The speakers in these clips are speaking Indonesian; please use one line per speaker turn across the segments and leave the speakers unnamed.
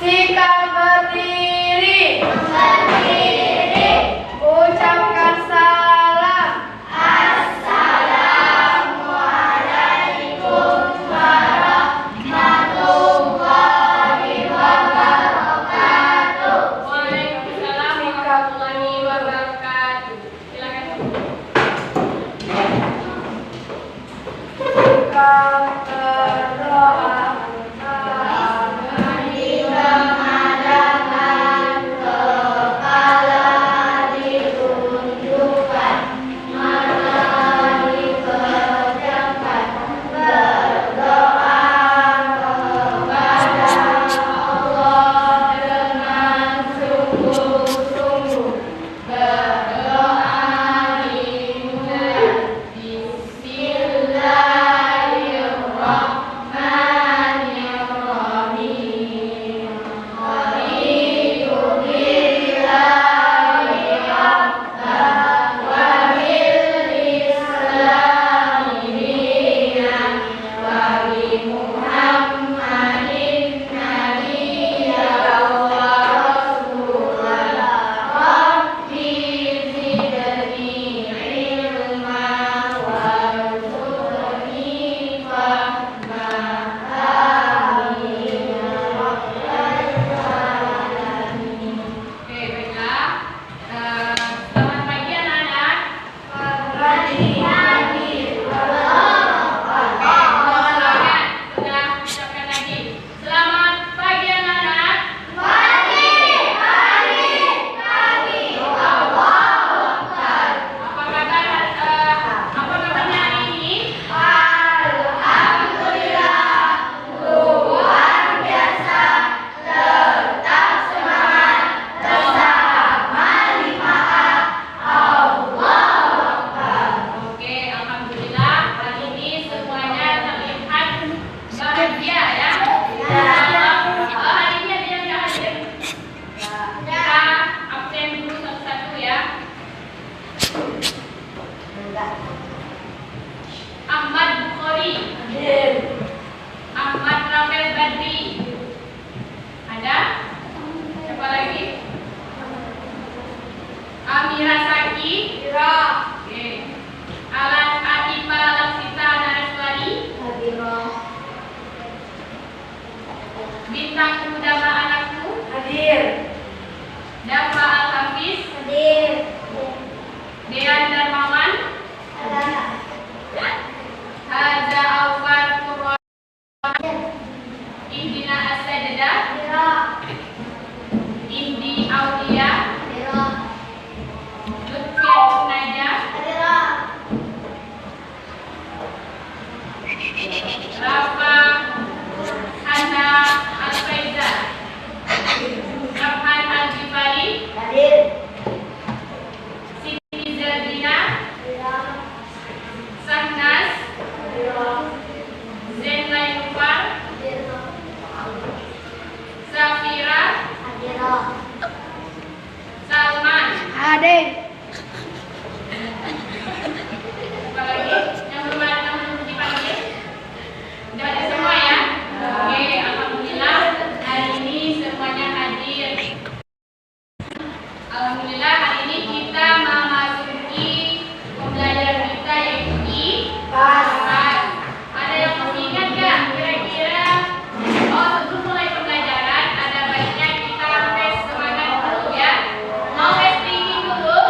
Sikap berdiri. Ucapkan salam. Assalamualaikum warahmatullahi wabarakatuh.
Waalaikumsalam warahmatullahi wabarakatuh. Silakan.
Sikap berdoa.
Ahmad Bukhari. Ahmad Rafael Badri. Ada? Siapa lagi? Amira Saki. Oke. Alan Adipa Laksita Naraswari. Bintang Udama Anakku. Dafa Al-Hafiz. Dean Darmawan. Haza Aufar Purwa. Ihdina As-Sajdah. Indi Aulia. Lutfiat Naja. Rafa Hana Al-Faiza. Rahman Al-Jifari. Siti Zardina. Sahnas. Zenlai Nufar. Safira. Salman. Apa lagi? Yang belum dipanggil? Sudah ada semua ya? Oke, alhamdulillah hari ini semuanya hadir. Alhamdulillah hari ini kita memasuki pembelajaran kita yaitu IPAS. Ada yang masih ingat nggak kira-kira? Oh, sebelum mulai pembelajaran ada baiknya kita tes semangat dulu ya. Mau tes thinking dulu?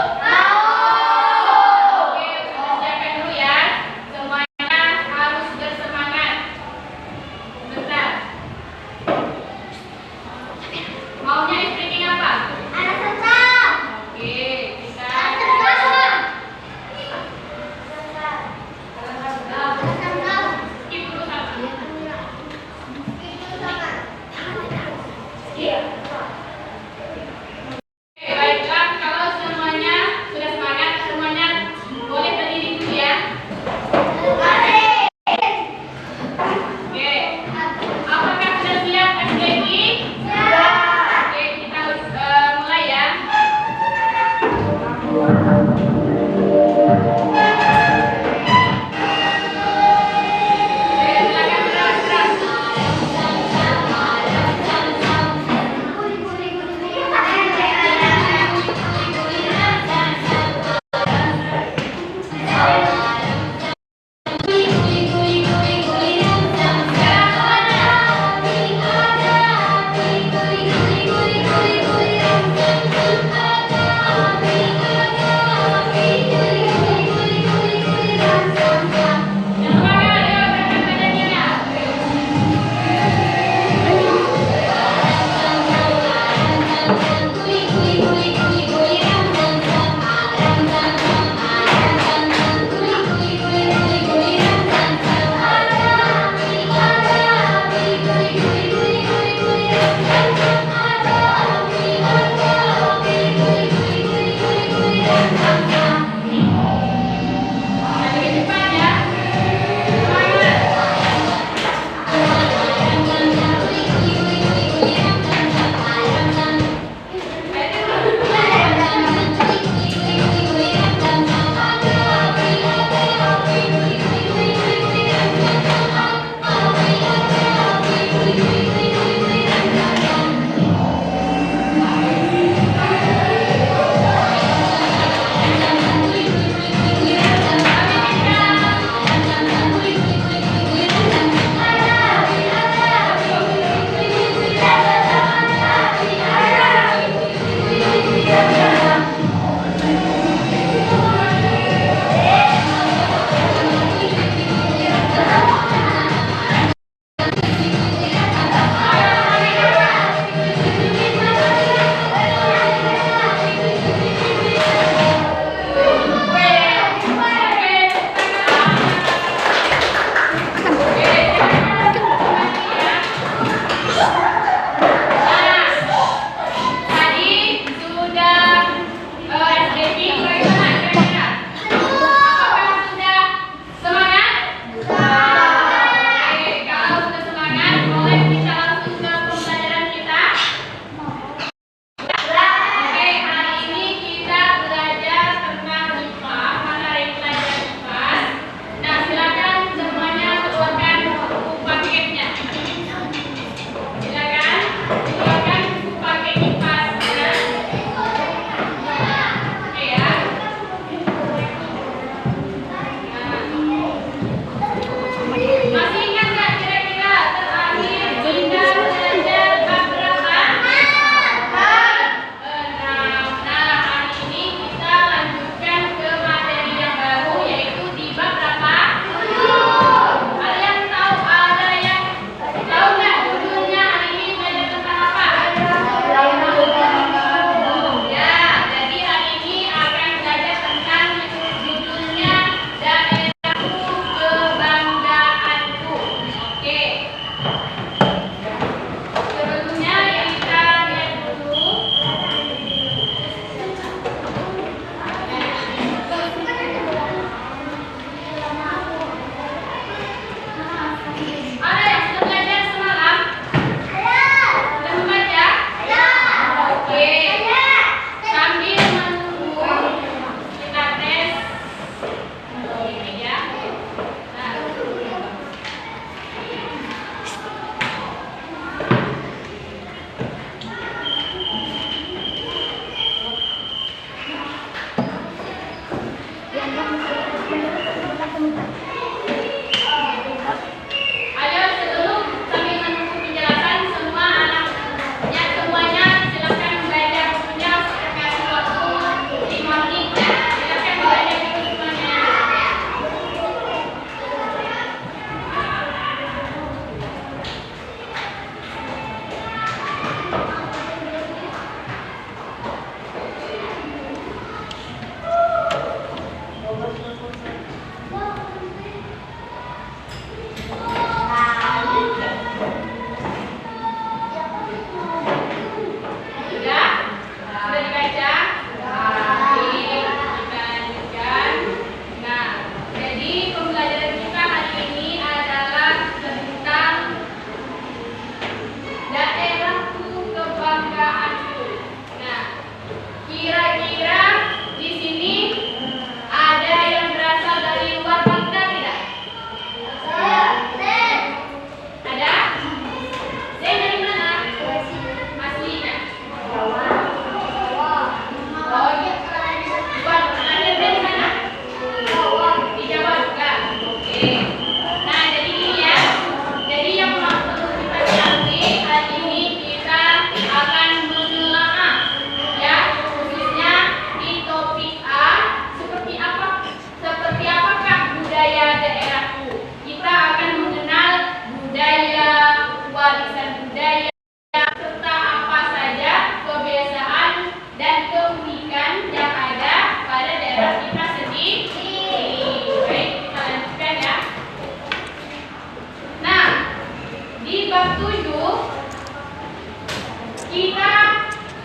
kita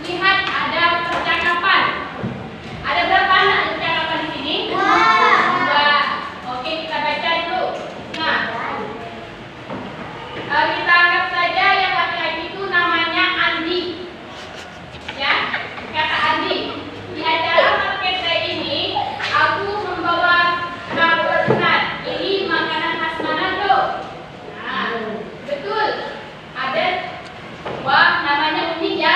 lihat ada percakapan. Ada berapa anak percakapan di sini? Dua. Oke, kita baca dulu. Nah, kita anggap saja yang laki-laki itu namanya Andi. Ya, kata Andi. Di acara market ini, aku membawa coconut. Ini makanan khas Manado. Nah, betul. Ada, wah namanya unik ya.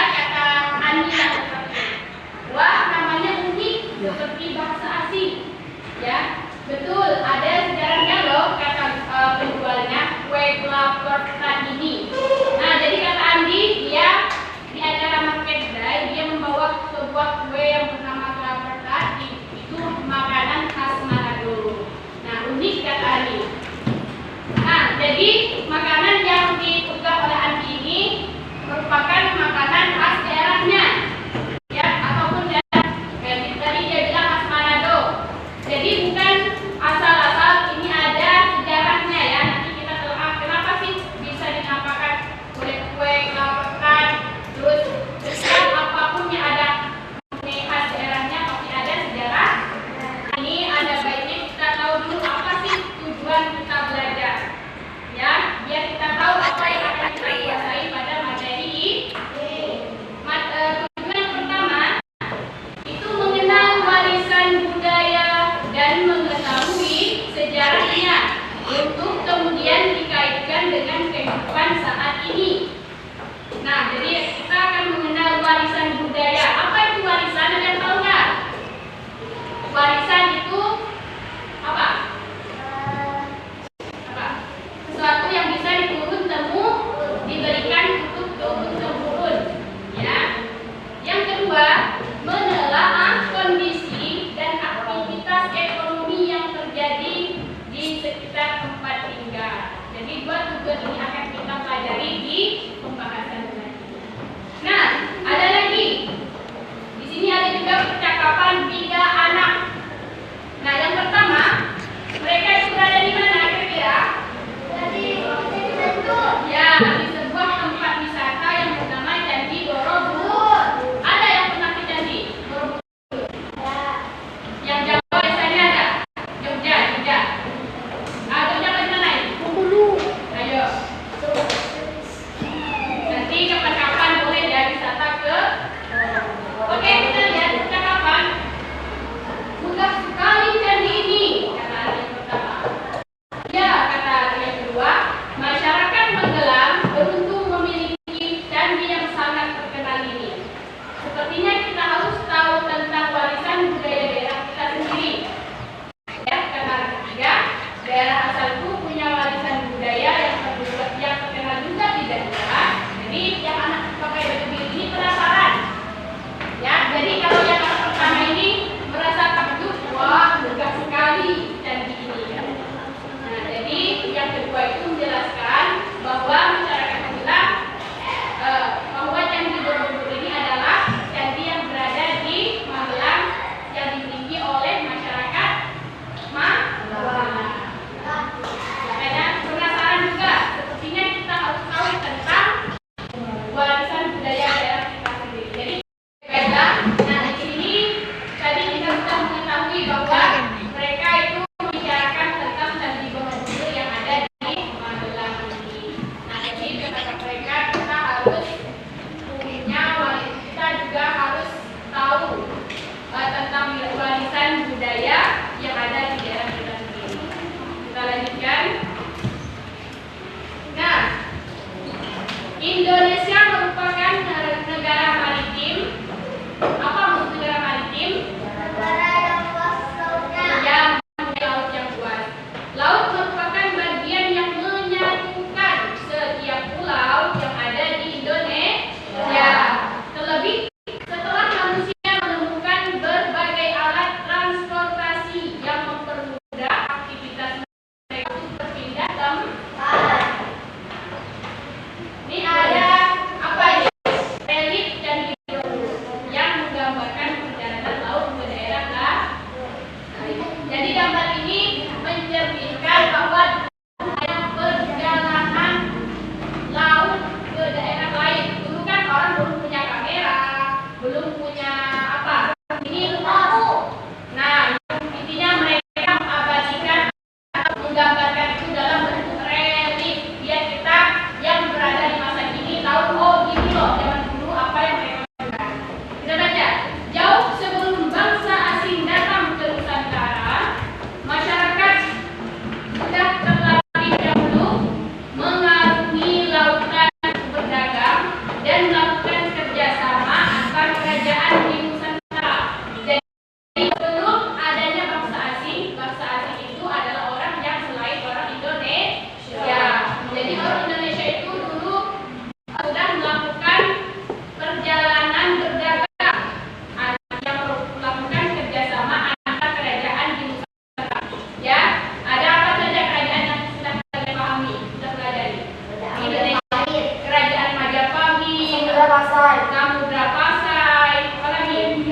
Samudra Pasai, apa lagi?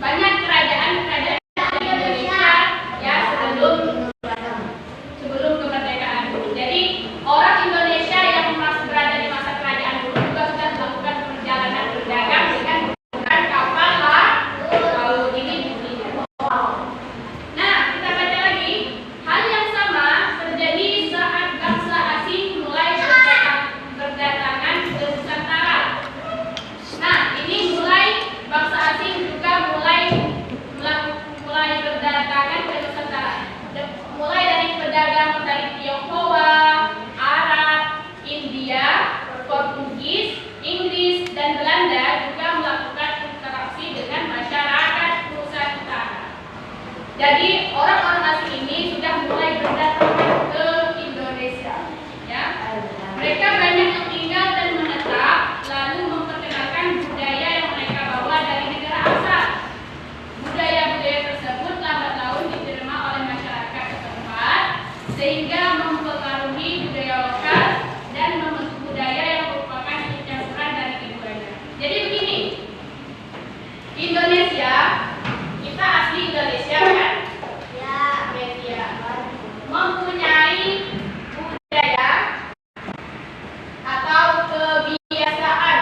Banyak kerajaan-kerajaan di Indonesia ya sebelum kemerdekaan. Jadi orang Indonesia yang masih berada di masa kerajaan dulu juga sudah melakukan perjalanan berdagang dengan menggunakan kapal laut ini buktinya. Nah, kita baca lagi. Hal yang sama terjadi saat bangsa asing mulai berdatangan ke Nusantara. Nah, ini bangsa asing juga mulai berdatangan ke Nusantara. Mulai dari pedagang dari Tionghoa, Arab, India, Portugis, Inggris, dan Belanda juga melakukan interaksi dengan masyarakat Nusantara. Jadi orang-orang asing ini sudah mulai berdatangan ke Indonesia. Ya, mereka banyak yang tinggal dan menetap, lalu memperkenalkan budaya yang mereka bawa dari negara asal. Budaya-budaya tersebut lambat laun diterima oleh masyarakat setempat, sehingga mempengaruhi budaya lokal dan membentuk budaya yang merupakan campuran dari keduanya. Jadi begini, Indonesia, kita asli Indonesia kan? Ya, mempunyai budaya atau kebiasaan.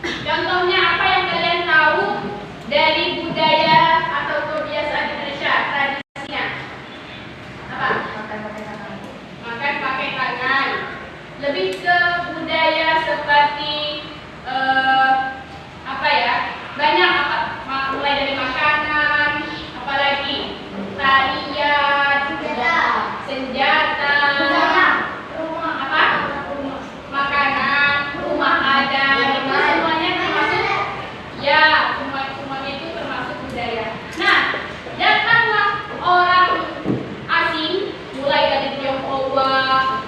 Contohnya apa yang kalian tahu dari budaya atau kebiasaan Indonesia, tradisinya? Apa? Makan pakai tangan. Lebih ke budaya seperti apa ya? Banyak apa? Mulai dari makanan, apalagi tarian, senjata, apa? Makanan, rumah adat, itu semuanya termasuk. Ya, semuanya itu termasuk budaya. Nah, datanglah orang asing, mulai dari Tionghoa,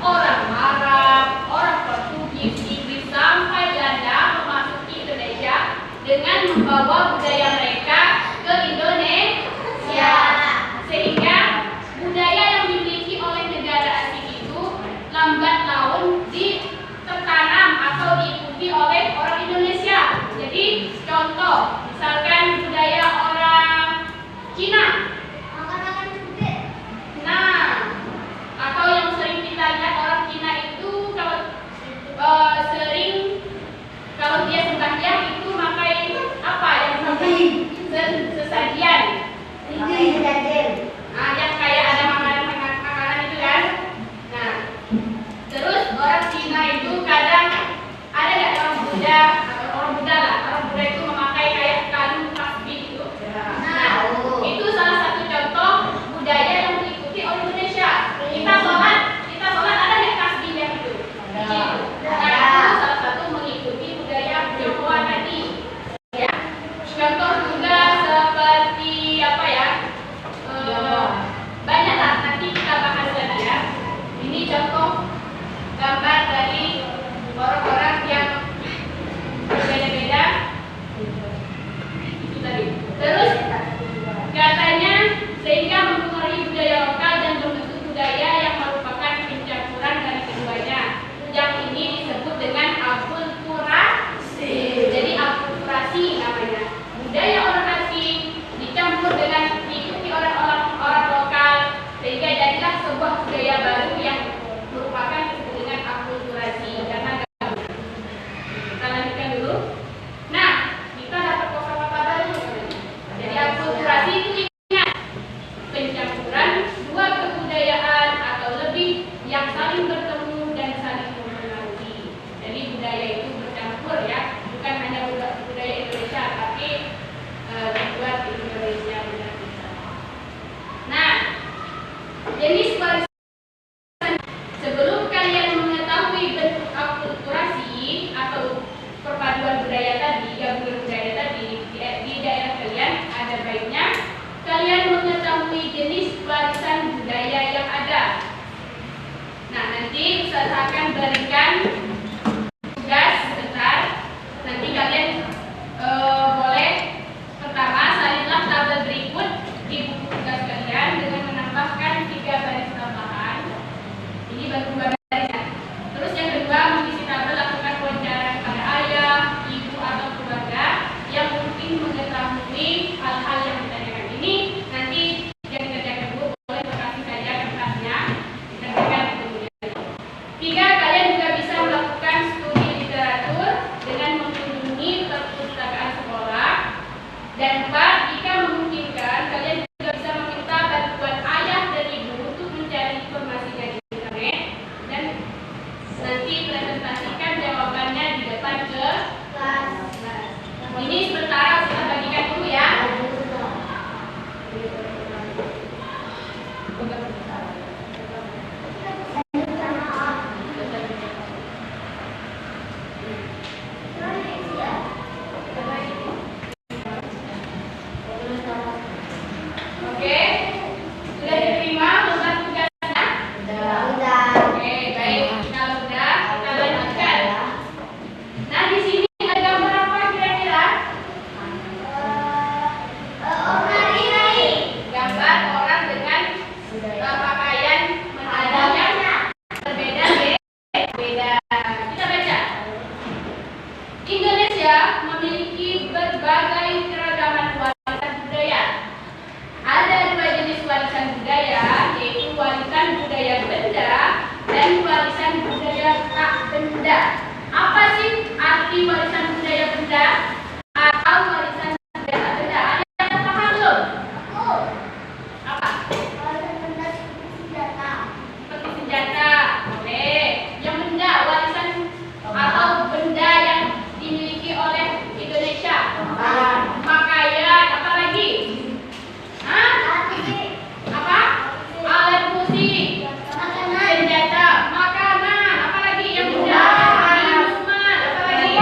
orang Arab, orang Portugis, Inggris, sampai Belanda memasuki Indonesia dengan membawa budaya mereka ke Indonesia. Sehingga budaya yang dimiliki oleh negara asing itu lambat laun tertanam atau diikuti oleh orang Indonesia. Jadi contoh, misalkan budaya orang Cina. Nah, atau yang sering kita lihat orang Cina itu kalau dia sembahyang itu pakai apa yang sesajian. Nah, yang kayak ada makanan itu kan. Nah, terus orang Cina itu kadang ada nggak orang Buddha atau orang Buddha lah. Orang Buddha itu memakai kayak kalung tasbih itu. Nah, itu salah satu contoh budaya yang diikuti oleh Indonesia. Kita sholat ada nggak tasbihnya itu? Nah, itu salah satu mengikuti budaya Tionghoa tadi. Ya. Contoh juga seperti apa ya? Banyak lah, nanti kita bahas lagi ya. Ini contoh gambar dari orang-orang yang berbeda-beda. Itu tadi. Terus katanya sehingga mempengaruhi budaya lokal dan membentuk budaya yang merupakan pencampuran dari keduanya. Yang ini disebut dengan akulturasi. Jadi akulturasi namanya. Budaya orang asing dicampur dengan diikuti oleh orang lokal, sehingga jadilah sebuah budaya baru yang merupakan disebut dengan akulturasi. Karena kita lanjutkan dulu. Nah, kita dapat kosakata baru. Jadi akulturasi itu ingat pencampuran dua kebudayaan atau lebih yang saling bertemu dan saling mempengaruhi. Jadi budaya itu bercampur ya, bukan hanya budaya Indonesia, tapi dibuat di Indonesia juga bisa. Nah, jenis warisan sebelum kalian mengetahui bentuk akulturasi atau perpaduan budaya tadi, gabungan budaya tadi di daerah kalian, ada baiknya kalian mengetahui jenis warisan budaya yang ada. Nah, nanti Ustaz akan berikan tugas sebentar. Nanti kalian boleh pertama salinlah tabel berikut di buku tugas kalian dengan menambahkan 3 baris tambahan. Ini baru 2 baris. Terus yang kedua Nanti presentasikan jawabannya di depan ke kelas. Ini sementara kita bagikan dulu ya. Oke, sudah diterima beban tugasnya? Oke, baik. Kalau sudah, kita lanjutkan. Nah, di sini ada gambar apa kira-kira? Gambar orang dengan pakaian yang berbeda. Beda. Kita baca. Indonesia memiliki berbagai keragaman warisan budaya. Ada dua jenis warisan budaya, yaitu warisan budaya benda dan warisan budaya tak benda. Apa sih arti warisan budaya benda atau warisan budaya tak benda? Ada yang paham belum? Apa? Seperti senjata. Oke. Yang benda, warisan atau benda yang dimiliki oleh Indonesia. Pakaian, apa lagi? Hah? Apa? Alat musik, senjata, makanan, apa lagi yang benda? Minuman, apa lagi?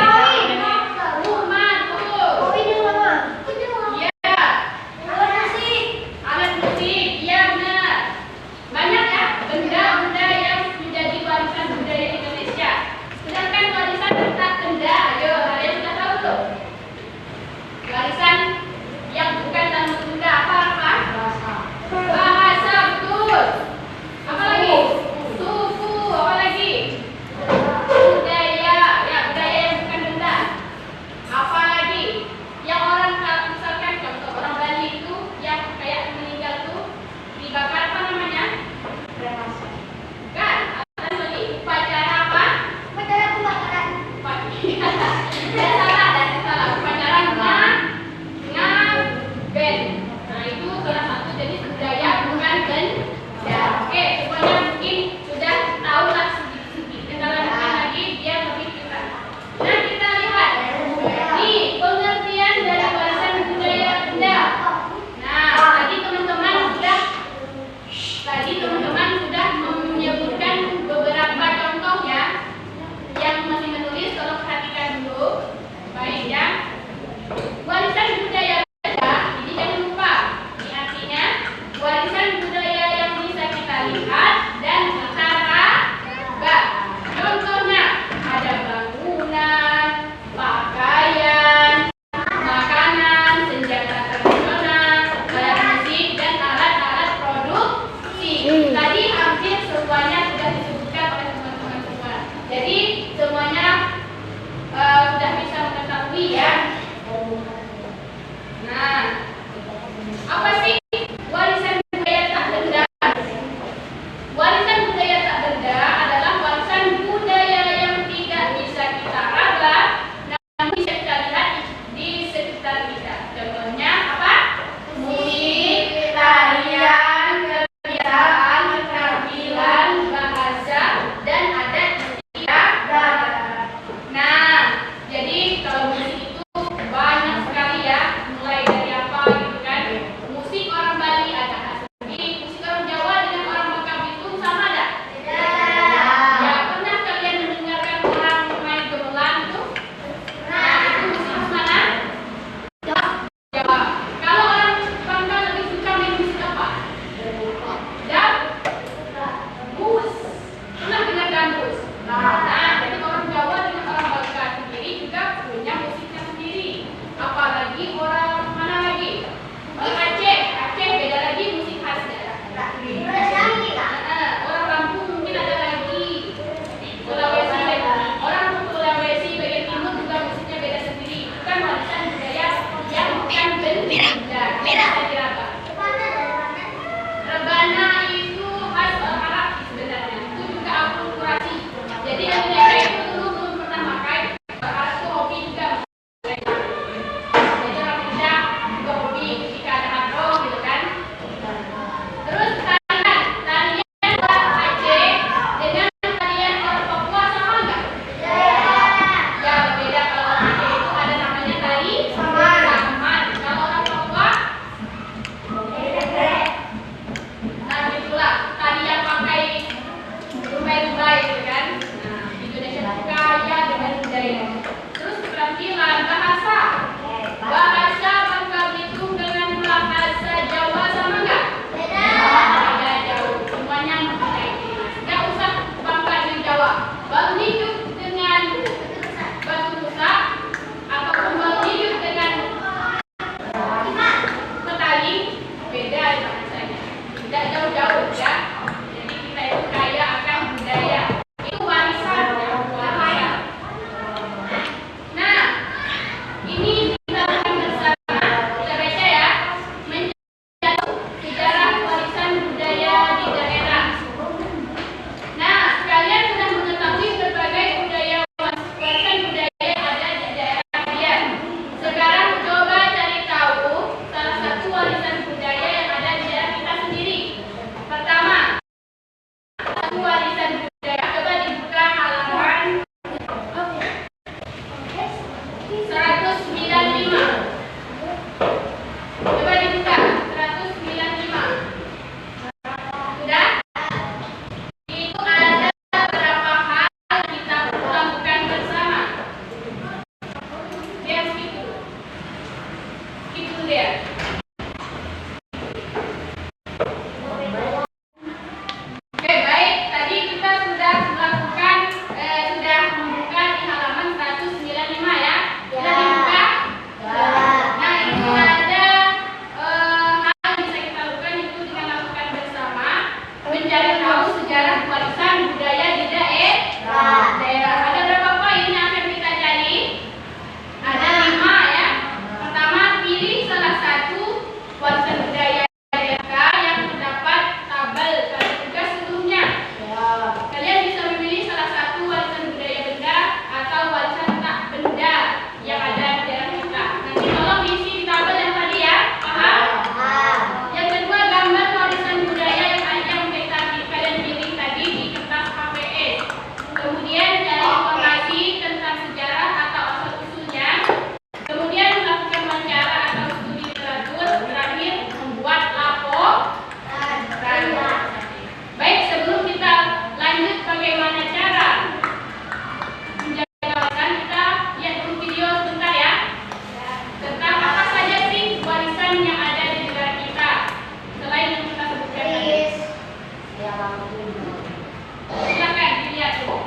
Silakan dilihat tuh.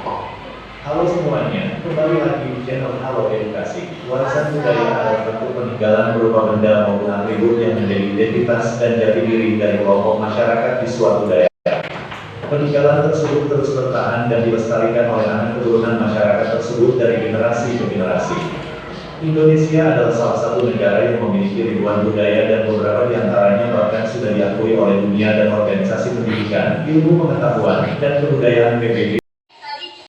Halo semuanya, kembali lagi di channel Halo Edukasi. Warisan budaya adalah bentuk peninggalan berupa benda maupun atribut yang menjadi identitas dan jati diri dari kelompok masyarakat di suatu daerah. Peninggalan tersebut terus bertahan dan dilestarikan oleh anak keturunan masyarakat tersebut dari generasi ke generasi. Indonesia adalah salah satu negara yang memiliki ribuan budaya dan beberapa di antaranya bahkan sudah diakui oleh dunia dan organisasi pendidikan, ilmu pengetahuan, dan kebudayaan PBB.